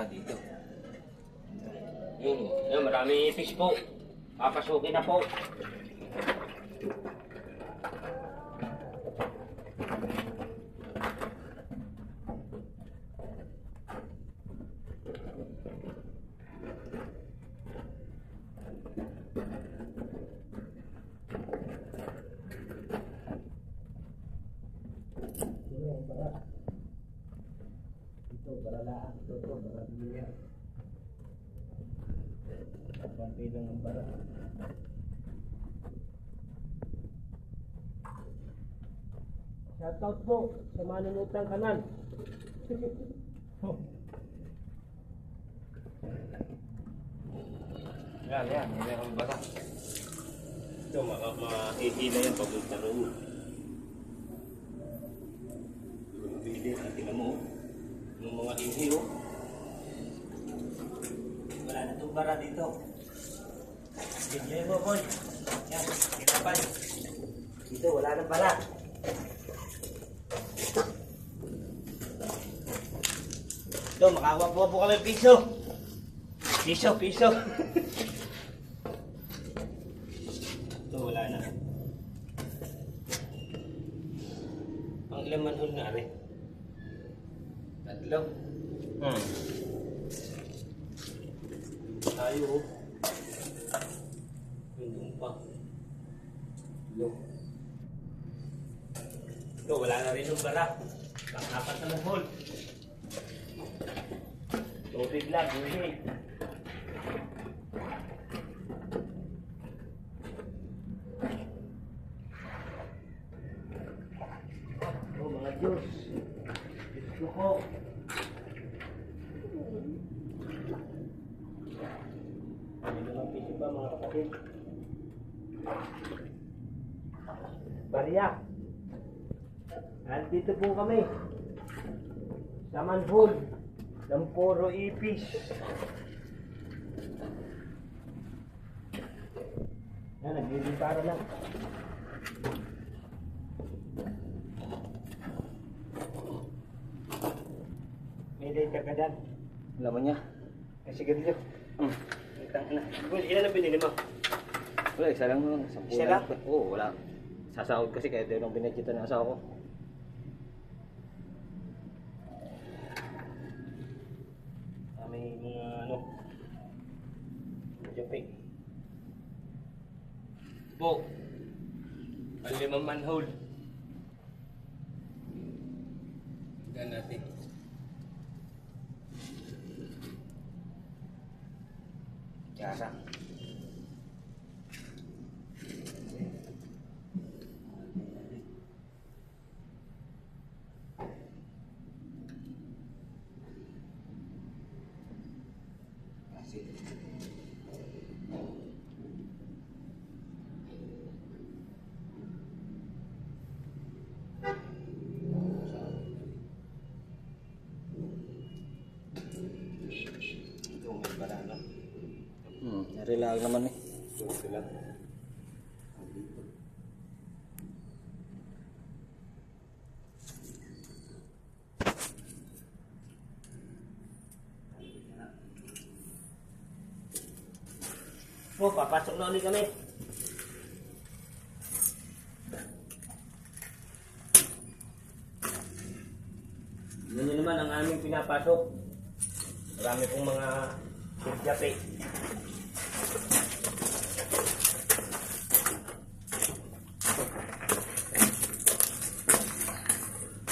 dito. Yun, maraming ipis po. Papasukin na po. Ito, para lahat. Ito, para bilihan. Pantay lang ang para. Shoutout po sa manunutang kanan. Yan, may akong bata. Ito, mahihila yan papunta roon. Pili, tingnan mo. Yung mga ihi, oh. Wala na itong bara dito. Bigyan mo, Paul. Yan, kinapan. Dito, wala na bara. Ito, makakuha po kami piso. Piso. Ito, wala na. Ang ilang manhol na rin. Tatlo. Tayo, oh. Yung pa. Ito, wala na rin yung bara. Pang-apat na manhol. Tubig lang, hindi. Oh, mga Diyos. Diyos ko. Ano naman piso ba mga kapatid? Barya. Nandito po kami. Sa manhole. Ng puro ipis. Yan, naglilipara lang. May data ka dyan. Laman niya. Ay, sige dito. Ilan ang binili mo? Wala, isa lang. Isa lang? Oo, wala. Sasahod kasi kaya doon ang binadgetan ng asawa ko. May mga Japik. Po. Ang 5 manhole. Tignan natin. Kasa. Ito may banana. Narilag naman eh. Ito lang. Oh, papasok na ulit kami. Yan naman ang aming pinapasok. Marami pong mga Jape.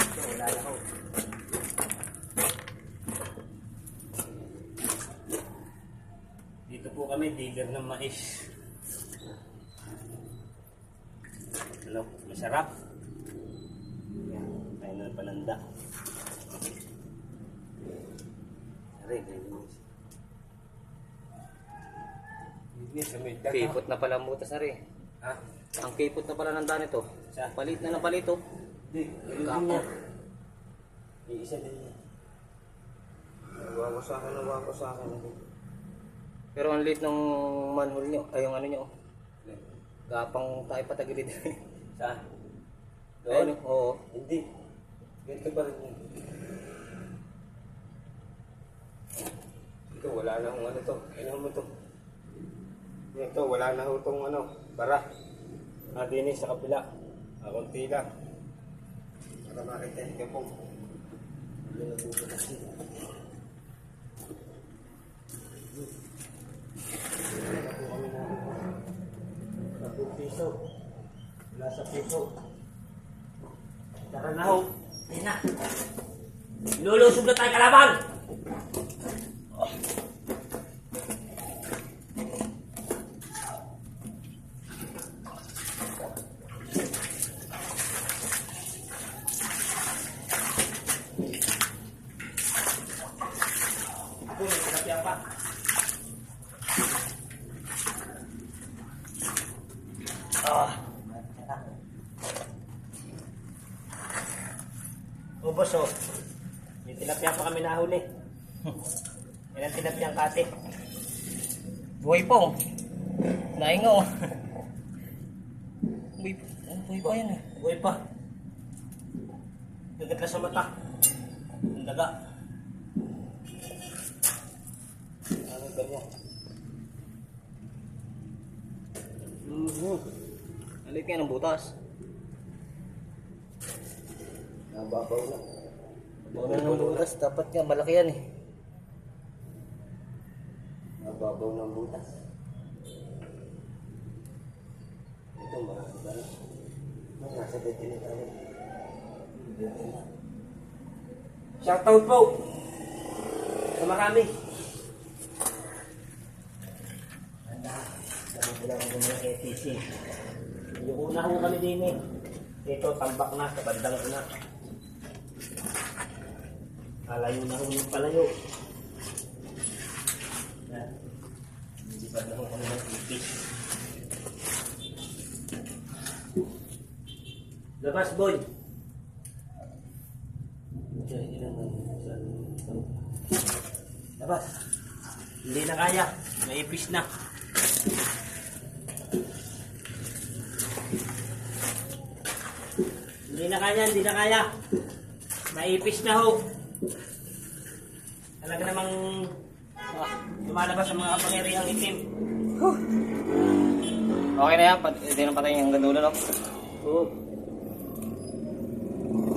Ito, wala na ako. Dito po kami, dealer ng mais. Ano, masarap. Yan, tayo na pananda. Aray, Kipot na pala ang butas na rin. ha? Ang kipot na pala ng daan ito. Sa? Palit na ng palit oh. Hindi, Kako. niya. Iisa din niya. Nawawa sa akin. Pero ang liit ng manhole nyo, ay yung ano nyo. Gapang tayo patagilid. Saan? Ayun, oo. Hindi. Ganito pa rin yun. wala na kung ano to. Ano mo to? Ito, wala na ho itong ano, bara. Dinis sa kabila. Kunti lang. Para makita yung kapong. Hindi na po kasi. Wala po kami na 10 piso. Wala sa piso. Tara na ho. Ayun na. Lulusog na tayo kalaban! Ako, may tinapyan pa. Ubos oh. May tilapia pa kami nahuli. Yan ang tilapia kate. Buhay po. Naingo. Buhay pa yan eh. Buhay pa. Dagat na sa mata. Ang daga. Ano ganyan? Alit nga ng butas. Nababaw na. Nababaw ng butas. Dapat nga malaki yan eh. Nababaw ng butas. Ito marami ba na? Nasa bete na tayo. Shoutout po. Sa marami. Sabi lang ako ng ATC. Yung una ho kami din eh. Ito, tambak na sa bandang una. Kalayo na ho yung palayo. Yan. Hindi pa na ho kami ng ipis. Labas, boy. Labas. Hindi na kaya. May ipis na. Hindi na kaya, hindi na kaya. Maipis na ho. Talaga namang lumalabas ang mga kapangyarihang itim. Okay na yan. Hindi na patay yung gandulo no? Oo.